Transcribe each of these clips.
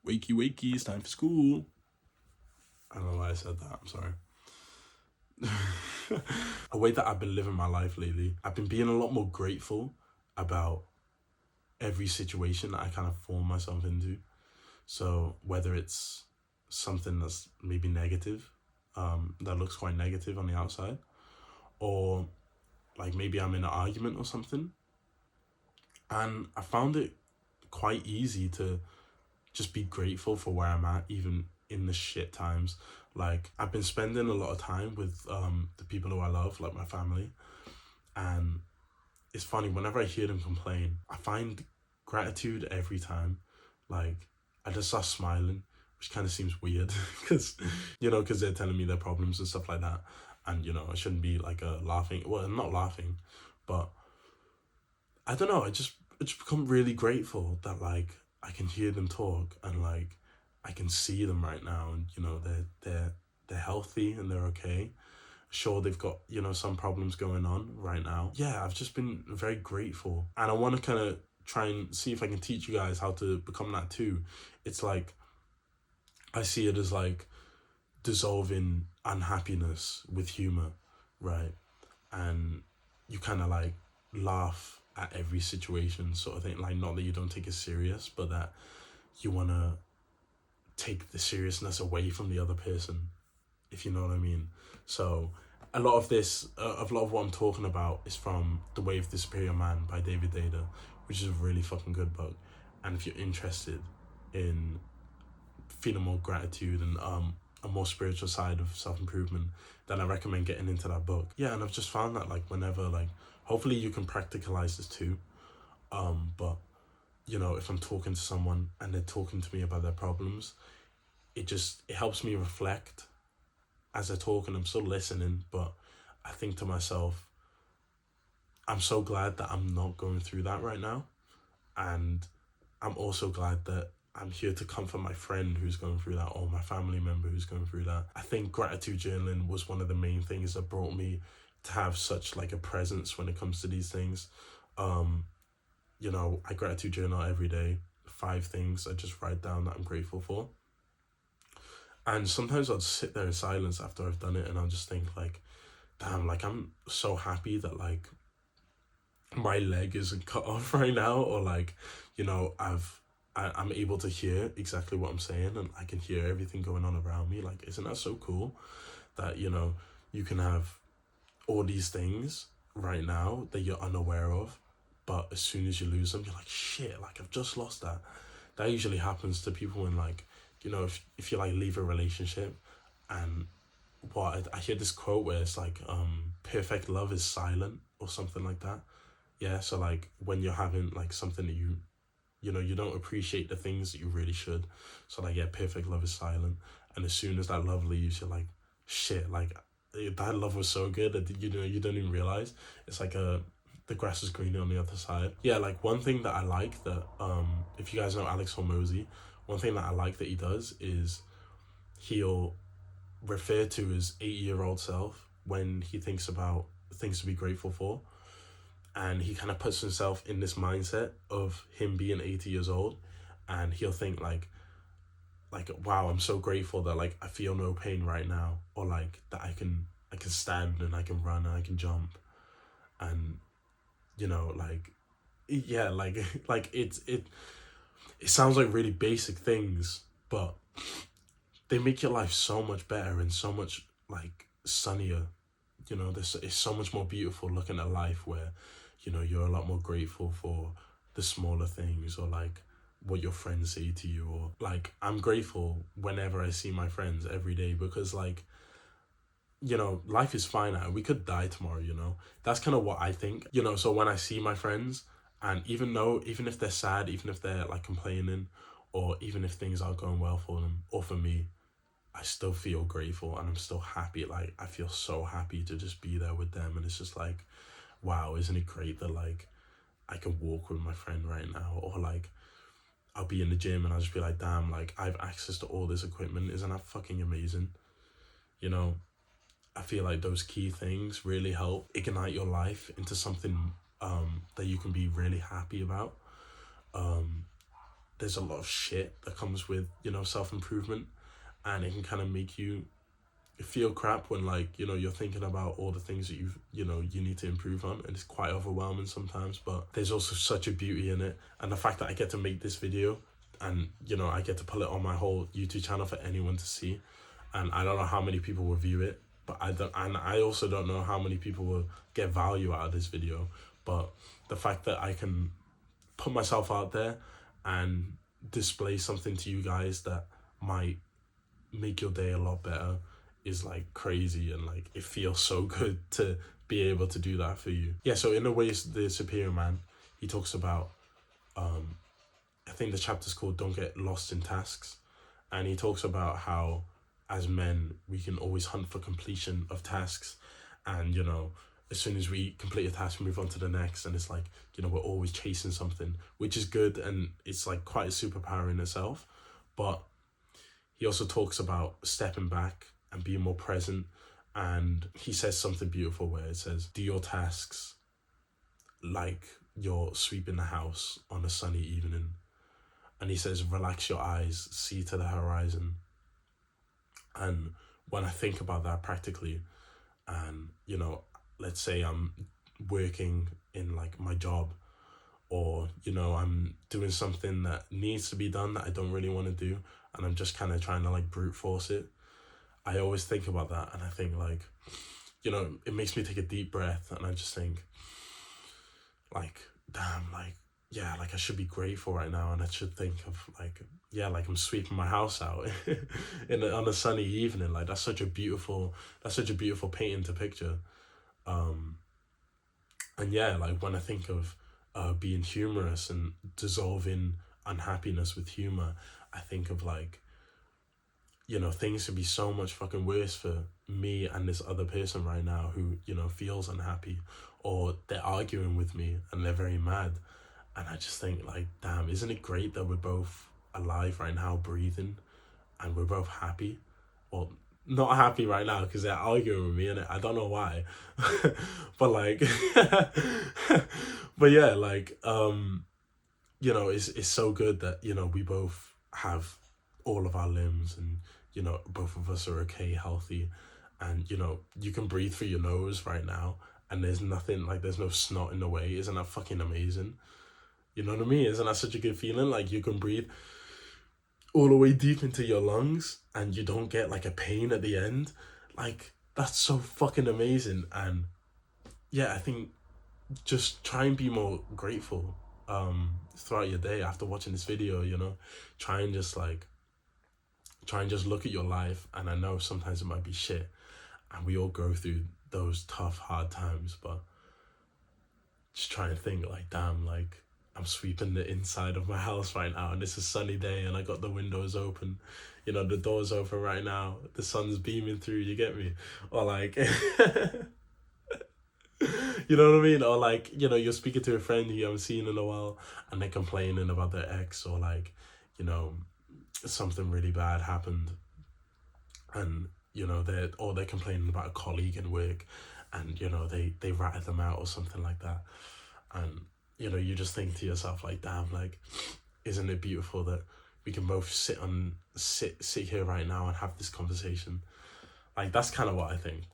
Wakey, wakey, it's time for school. I don't know why I said that, I'm sorry. A way that I've been living my life lately, I've been being a lot more grateful about every situation that I kind of form myself into. So whether it's something that's maybe negative, that looks quite negative on the outside, or like maybe I'm in an argument or something, and I found it quite easy to just be grateful for where I'm at, even in the shit times. Like, I've been spending a lot of time with the people who I love, like my family, and it's funny, whenever I hear them complain, I find gratitude every time. Like, I just start smiling, which kind of seems weird because, because they're telling me their problems and stuff like that. And, I shouldn't be like laughing. Well, I'm not laughing, but I don't know. I just become really grateful that like I can hear them talk and like I can see them right now, and they're healthy and they're okay. Sure, they've got some problems going on right now. Yeah, I've just been very grateful, and I want to kind of try and see if I can teach you guys how to become that too. It's like I see it as like dissolving unhappiness with humor, right? And you kind of like laugh at every situation, sort of thing. Like, not that you don't take it serious, but that you want to take the seriousness away from the other person, if you know what I mean. So a lot of this, a lot of what I'm talking about is from The Way of the Superior Man by David Data, which is a really fucking good book. And if you're interested in feeling more gratitude and a more spiritual side of self-improvement, then I recommend getting into that book. Yeah, and I've just found that like whenever like, hopefully you can practicalize this too. But if I'm talking to someone and they're talking to me about their problems, it helps me reflect as I talk, and I'm still listening, but I think to myself, I'm so glad that I'm not going through that right now. And I'm also glad that I'm here to comfort my friend who's going through that, or my family member who's going through that. I think gratitude journaling was one of the main things that brought me to have such like a presence when it comes to these things. I gratitude journal every day. 5 things I just write down that I'm grateful for. And sometimes I'll just sit there in silence after I've done it, and I'll just think like, damn, like I'm so happy that like my leg isn't cut off right now, or like, I'm able to hear exactly what I'm saying, and I can hear everything going on around me. Like, isn't that so cool that, you can have all these things right now that you're unaware of, but as soon as you lose them, you're like, shit, like I've just lost that. That usually happens to people when like, if you like leave a relationship, and I hear this quote where it's like, perfect love is silent or something like that. Yeah, so like when you're having like something that you don't appreciate the things that you really should. So like, yeah, perfect love is silent. And as soon as that love leaves, you're like, shit, like that love was so good that you don't even realize. It's like the grass is greener on the other side. Yeah, like one thing that I like that if you guys know Alex Hormozy, one thing that I like that he does is he'll refer to his 80-year-old self when he thinks about things to be grateful for, and he kind of puts himself in this mindset of him being 80 years old, and he'll think like, wow, I'm so grateful that like I feel no pain right now, or like that I can stand and I can run and I can jump, and like, yeah, like like it sounds like really basic things, but they make your life so much better and so much like sunnier. It's so much more beautiful looking at life where you're a lot more grateful for the smaller things, or like what your friends say to you, or like I'm grateful whenever I see my friends every day, because like life is finite. We could die tomorrow. That's kind of what I think. So when I see my friends, and even if they're sad, even if they're like complaining, or even if things aren't going well for them or for me, I still feel grateful and I'm still happy. Like, I feel so happy to just be there with them. And it's just like, wow, isn't it great that like I can walk with my friend right now? Or like I'll be in the gym and I'll just be like, damn, like I have access to all this equipment. Isn't that fucking amazing? I feel like those key things really help ignite your life into something that you can be really happy about. there's a lot of shit that comes with, you know, self-improvement, and it can kind of make you feel crap when, like, you know, you're thinking about all the things that you know, you need to improve on, and it's quite overwhelming sometimes. But there's also such a beauty in it, and the fact that I get to make this video, and, you know, I get to put it on my whole YouTube channel for anyone to see, and I don't know how many people will view it, but I also don't know how many people will get value out of this video. But the fact that I can put myself out there and display something to you guys that might make your day a lot better is like crazy, and like it feels so good to be able to do that for you. Yeah, so in a way, the Superior Man, he talks about I think the chapter's called Don't Get Lost in Tasks, and he talks about how as men we can always hunt for completion of tasks, and, you know, as soon as we complete a task we move on to the next, and it's like, you know, we're always chasing something, which is good, and it's like quite a superpower in itself. But he also talks about stepping back and being more present, and he says something beautiful where it says, do your tasks like you're sweeping the house on a sunny evening. And he says, relax your eyes, see to the horizon. And when I think about that practically, and, you know, let's say I'm working in like my job, or, you know, I'm doing something that needs to be done that I don't really want to do, and I'm just kind of trying to like brute force it, I always think about that, and I think, like, you know, it makes me take a deep breath, and I just think, like, damn, like, yeah, like I should be grateful right now, and I should think of, like, yeah, like I'm sweeping my house out on a sunny evening. Like, that's such a beautiful painting to picture. And yeah, like when I think of being humorous and dissolving unhappiness with humor, I think of, like, you know, things could be so much fucking worse for me and this other person right now who, you know, feels unhappy, or they're arguing with me and they're very mad. And I just think, like, damn, isn't it great that we're both alive right now, breathing, and we're both happy? Well, not happy right now because they're arguing with me, and I don't know why. But like, but yeah, like, you know, it's so good that, you know, we both have all of our limbs, and, you know, both of us are okay, healthy, and, you know, you can breathe through your nose right now, and there's nothing, like, there's no snot in the way. Isn't that fucking amazing? You know what I mean? Isn't that such a good feeling? Like, you can breathe all the way deep into your lungs and you don't get like a pain at the end. Like, that's so fucking amazing. And yeah, I think just try and be more grateful throughout your day after watching this video, you know. Try and just look at your life, and I know sometimes it might be shit, and we all go through those tough, hard times, but just try and think, like, damn, like, I'm sweeping the inside of my house right now, and it's a sunny day, and I got the windows open, you know, the door's open right now, the sun's beaming through, you get me? Or like, you know what I mean? Or like, you know, you're speaking to a friend who you haven't seen in a while, and they're complaining about their ex, or like, you know, something really bad happened, and, you know, they're complaining about a colleague in work, and, you know, they ratted them out or something like that. And, you know, you just think to yourself, like, damn, like, isn't it beautiful that we can both sit here right now and have this conversation? Like, that's kind of what I think.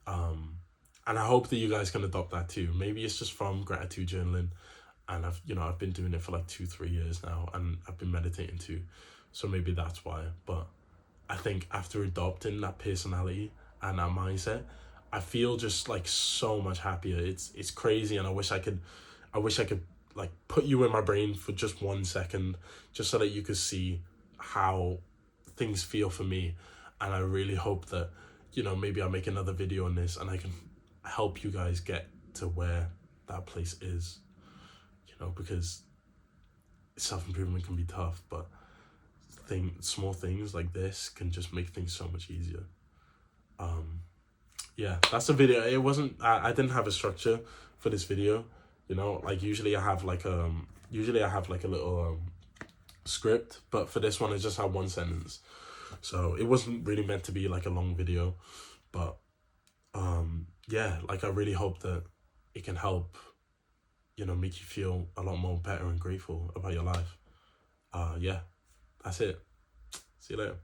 And I hope that you guys can adopt that too. Maybe it's just from gratitude journaling, and I've been doing it for like 2-3 years now, and I've been meditating too, so maybe that's why. But I think after adopting that personality and that mindset, I feel just like so much happier. It's crazy, and I wish I could like put you in my brain for just 1 second, just so that you could see how things feel for me. And I really hope that, you know, maybe I'll make another video on this and I can help you guys get to where that place is, you know, because self-improvement can be tough, but small things like this can just make things so much easier. Yeah, that's the video. It wasn't, I didn't have a structure for this video, you know, like usually I have like a little script, but for this one I just had one sentence, so it wasn't really meant to be like a long video. But yeah, like I really hope that it can help, you know, make you feel a lot more better and grateful about your life. Yeah, that's it. See you later.